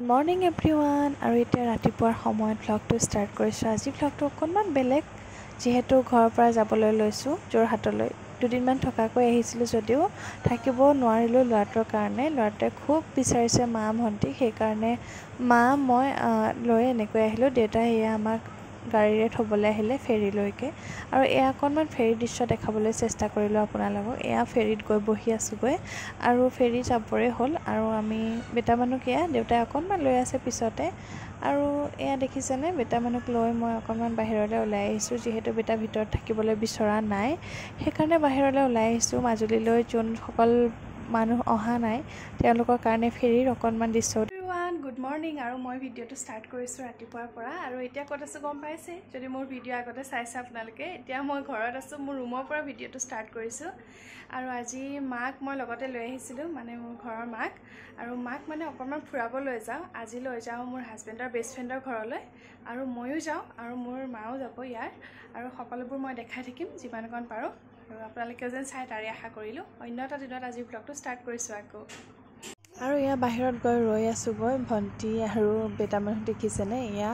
Good morning everyone আৰু এতিয়া ৰাতিপুৱাৰ সময়ত ভ্লগটো ষ্টাৰ্ট কৰিছোঁ। আজি ভ্লগটো অকণমান বেলেগ, যিহেতু ঘৰৰ পৰা যাবলৈ লৈছোঁ যোৰহাটলৈ। দুদিনমান থকাকৈ আহিছিলোঁ যদিও থাকিব নোৱাৰিলোঁ ল'ৰাটোৰ কাৰণে। ল'ৰাটোৱে খুব বিচাৰিছে মা ভণ্টি, সেইকাৰণে মা মই লৈ এনেকৈ আহিলোঁ। দেউতাই এয়া আমাক গাড়ীৰে থ'বলৈ আহিলে ফেৰীলৈকে। আৰু এয়া অকণমান ফেৰীৰ দৃশ্য দেখাবলৈ চেষ্টা কৰিলোঁ আপোনালোকক। এয়া ফেৰীত গৈ বহি আছোঁগৈ আৰু ফেৰী যাবৰে হ'ল আৰু আমি বেটা মানুহক এয়া দেউতাই অকণমান লৈ আছে পিছতে। আৰু এয়া দেখিছেনে, বেটা মানুহক লৈ মই অকণমান বাহিৰলৈ ওলাই আহিছোঁ, যিহেতু বেটা ভিতৰত থাকিবলৈ বিচৰা নাই। সেইকাৰণে বাহিৰলৈ ওলাই আহিছোঁ। মাজুলীলৈ যোনসকল মানুহ অহা নাই তেওঁলোকৰ কাৰণে ফেৰীৰ অকণমান দৃশ্য। গুড মৰ্ণিং আৰু মই ভিডিঅ'টো ষ্টাৰ্ট কৰিছোঁ ৰাতিপুৱাৰ পৰা। আৰু এতিয়া ক'ত আছোঁ গম পাইছে যদি মোৰ ভিডিঅ' আগতে চাইছে আপোনালোকে। এতিয়া মই ঘৰত আছোঁ, মোৰ ৰুমৰ পৰা ভিডিঅ'টো ষ্টাৰ্ট কৰিছোঁ। আৰু আজি মাক মই লগতে লৈ আহিছিলোঁ, মানে মোৰ ঘৰৰ মাক। আৰু মাক মানে অকণমান ফুৰাব লৈ যাওঁ। আজি লৈ যাওঁ মোৰ হাজবেণ্ডৰ বেষ্ট ফ্ৰেণ্ডৰ ঘৰলৈ, আৰু ময়ো যাওঁ আৰু মোৰ মাও যাব ইয়াৰ। আৰু সকলোবোৰ মই দেখাই থাকিম যিমানকণ পাৰোঁ, আৰু আপোনালোকেও যেন চাই তাৰে আশা কৰিলোঁ। অন্য এটা দিনত আজি ভ্লগটো ষ্টাৰ্ট কৰিছোঁ আকৌ। আৰু এয়া বাহিৰত গৈ ৰৈ আছোঁগৈ, ভণ্টি আৰু বেটা মানুহ দেখিছেনে, এয়া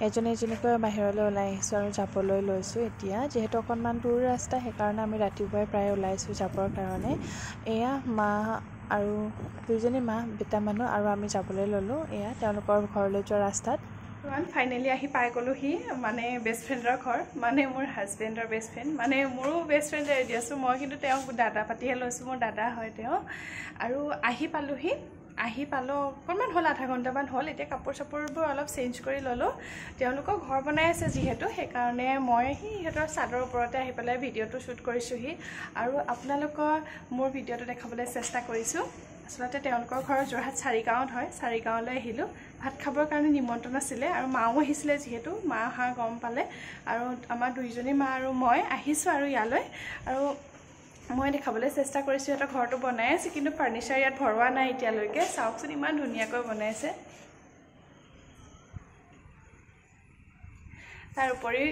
এজনীকৈ বাহিৰলৈ ওলাই আহিছোঁ আৰু যাবলৈ লৈছোঁ এতিয়া। যিহেতু অকণমান দূৰ ৰাস্তা, সেইকাৰণে আমি ৰাতিপুৱাই প্ৰায় ওলাইছোঁ যাবৰ কাৰণে। এয়া মা আৰু দুইজনী মা, বেটা মানুহ আৰু আমি যাবলৈ ল'লোঁ এয়া তেওঁলোকৰ ঘৰলৈ যোৱা ৰাস্তাত। ফাইনেলি আহি পাই গ'লোহি, মানে বেষ্ট ফ্ৰেণ্ডৰ ঘৰ, মানে মোৰ হাজবেণ্ডৰ বেষ্ট ফ্ৰেণ্ড, মানে মোৰো বেষ্ট ফ্ৰেণ্ডে দি আছোঁ। মই কিন্তু তেওঁক দাদা পাতিহে লৈছোঁ, মোৰ দাদা হয় তেওঁ। আৰু আহি পালোহি, আহি পালোঁ অকণমান হ'ল, আধা ঘণ্টামান হ'ল। এতিয়া কাপোৰ চাপোৰবোৰ অলপ চেঞ্জ কৰি ল'লোঁ। তেওঁলোকক ঘৰ বনাই আছে যিহেতু, সেইকাৰণে মই সিহঁতৰ চাদৰ ওপৰতে আহি পেলাই ভিডিঅ'টো শ্বুট কৰিছোঁহি আৰু আপোনালোকৰ মোৰ ভিডিঅ'টো দেখাবলৈ চেষ্টা কৰিছোঁ। আচলতে তেওঁলোকৰ ঘৰ যোৰহাট চাৰিগাঁৱত হয়, চাৰিগাঁৱলৈ আহিলোঁ। ভাত খাবৰ কাৰণে নিমন্ত্ৰণ আছিলে আৰু মাও আহিছিলে, যিহেতু মা অহা গম পালে। আৰু আমাৰ দুইজনী মা আৰু মই আহিছোঁ আৰু ইয়ালৈ। আৰু মই দেখাবলৈ চেষ্টা কৰিছোঁ, সিহঁতৰ ঘৰটো বনাই আছে, কিন্তু ফাৰ্নিচাৰ ইয়াত ভৰোৱা নাই এতিয়ালৈকে। চাওকচোন ইমান ধুনীয়াকৈ বনাইছে। তাৰ উপৰি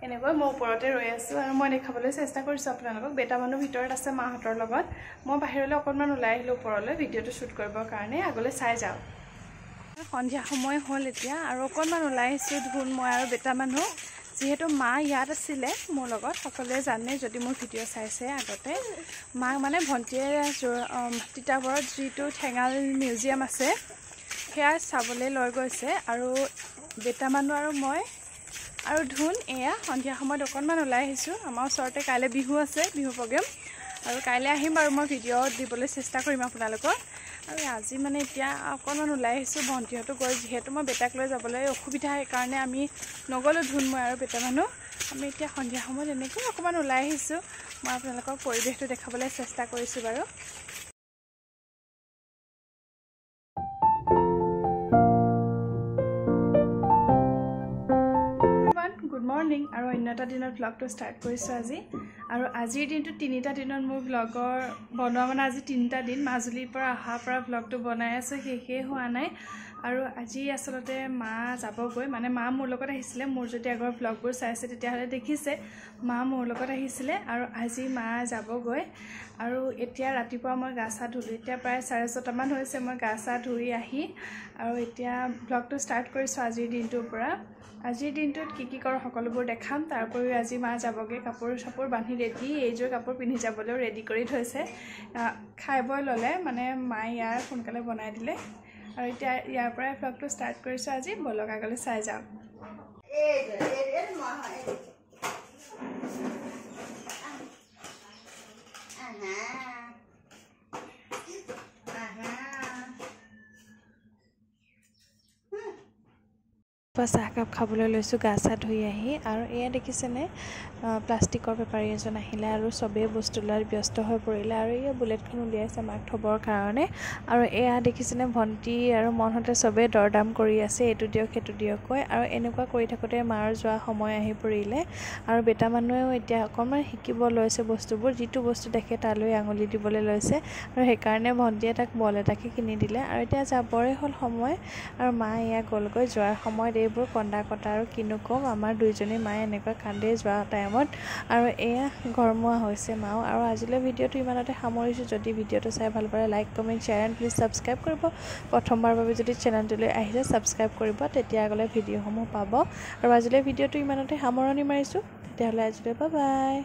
এনেকৈ মই ওপৰতে ৰৈ আছোঁ আৰু মই দেখাবলৈ চেষ্টা কৰিছোঁ আপোনালোকক। বেটা মানুহ ভিতৰত আছে মাহঁতৰ লগত। মই বাহিৰলৈ অকণমান ওলাই আহিলোঁ ওপৰলৈ ভিডিঅ'টো শ্বুট কৰিবৰ কাৰণে। আগলৈ চাই যাওঁ। সন্ধিয়া সময় হ'ল এতিয়া আৰু অকণমান ওলাই আহিছোঁ ধুন, মই আৰু বেটা মানুহ। যিহেতু মা ইয়াত আছিলে মোৰ লগত, সকলোৱে জানে যদি মোৰ ভিডিঅ' চাইছে আগতে। মাক মানে ভণ্টিয়ে তিতাবৰত যিটো ঠেঙাল মিউজিয়াম আছে সেয়া চাবলৈ লৈ গৈছে। আৰু বেটা মানুহ আৰু মই আৰু ধুন এয়া সন্ধিয়া সময়ত অকণমান ওলাই আহিছোঁ। আমাৰ ওচৰতে কাইলৈ বিহু আছে, বিহু প্ৰগ্ৰেম, আৰু কাইলৈ আহিম আৰু মই ভিডিঅ' দিবলৈ চেষ্টা কৰিম আপোনালোকক। আৰু আজি মানে এতিয়া অকণমান ওলাই আহিছোঁ, ভণ্টিহঁতো গৈ, যিহেতু মই বেটাক লৈ যাবলৈ অসুবিধা, সেইকাৰণে আমি নগ'লোঁ ধুন, মই আৰু বেটা মানুহ। আমি এতিয়া সন্ধিয়া সময়ত এনেকৈ অকণমান ওলাই আহিছোঁ। মই আপোনালোকক পৰিৱেশটো দেখাবলৈ চেষ্টা কৰিছোঁ বাৰু। গুড মৰ্ণিং আৰু অন্য এটা দিনত ভ্লগটো ষ্টাৰ্ট কৰিছোঁ আজি। আৰু আজিৰ দিনটো তিনিটা দিনত মোৰ ভ্লগৰ বনোৱা, মানে আজি তিনিটা দিন মাজুলীৰ পৰা অহাৰ পৰা ভ্লগটো বনাই আছোঁ, শেষেই হোৱা নাই। আৰু আজি আচলতে মা যাবগৈ, মানে মা মোৰ লগত আহিছিলে। মোৰ যদি আগৰ ভ্লগবোৰ চাইছে তেতিয়াহ'লে দেখিছে মা মোৰ লগত আহিছিলে। আৰু আজি মা যাবগৈ। আৰু এতিয়া ৰাতিপুৱা মই গা চা ধুলোঁ, এতিয়া প্ৰায় 6:30মান হৈছে। মই গা চা ধুই আহি আৰু এতিয়া ভ্লগটো ষ্টাৰ্ট কৰিছোঁ আজিৰ দিনটোৰ পৰা। আজিৰ দিনটোত কি কি কৰোঁ সকলোবোৰ দেখাম। তাৰ উপৰিও আজি মা যাবগৈ, কাপোৰ চাপোৰ বান্ধি ৰেডি, এইযোৰ কাপোৰ পিন্ধি যাবলৈও ৰেডি কৰি থৈছে। খাই বৈ ল'লে, মানে মায়ে ইয়াৰ সোনকালে বনাই দিলে। আৰু এতিয়া ইয়াৰ পৰাই ভ্লগটো ষ্টাৰ্ট কৰিছোঁ আজি। ব'লক আগলৈ চাই যাওঁ। চাহকাপ খাবলৈ লৈছোঁ গা চা ধুই আহি। আৰু এয়া দেখিছেনে, প্লাষ্টিকৰ বেপাৰী এজন আহিলে আৰু চবেই বস্তু লোৱাত ব্যস্ত হৈ পৰিলে। আৰু এয়া বুলেটখন উলিয়াইছে মাক থ'বৰ কাৰণে। আৰু এয়া দেখিছেনে, ভণ্টি আৰু মনহঁতে চবেই দৰদাম কৰি আছে, এইটো দিয়ক সেইটো দিয়ককৈ। আৰু এনেকুৱা কৰি থাকোঁতে মাৰ যোৱা সময় আহি পৰিলে। আৰু বেটা মানুহেও এতিয়া অকণমান শিকিব লৈছে বস্তুবোৰ, যিটো বস্তু দেখে তালৈ আঙুলি দিবলৈ লৈছে। আৰু সেইকাৰণে ভণ্টিয়ে তাক বল এটাকে কিনি দিলে। আৰু এতিয়া যাবৰে হ'ল সময়, আৰু মা এয়া গ'লগৈ। যোৱাৰ সময়ত এই এইবোৰ কন্দা কটা আৰু কিনো ক'ম আমাৰ দুইজনী মায়ে এনেকুৱা কান্দে যোৱা টাইমত আৰু এয়া ঘৰমুৱা হৈছে মাও আৰু আজিলৈ ভিডিঅ'টো ইমানতে সামৰিছোঁ যদি ভিডিঅ'টো চাই ভাল পালে like comment share and please subscribe কৰিব প্ৰথমবাৰৰ বাবে যদি চেনেলটোলৈ আহিছে ছাবস্ক্ৰাইব কৰিব তেতিয়া আগলৈ ভিডিঅ'সমূহ পাব আৰু আজিলৈ ভিডিঅ'টো ইমানতে সামৰণি মাৰিছোঁ তেতিয়াহ'লে আজিলৈ বাই বাই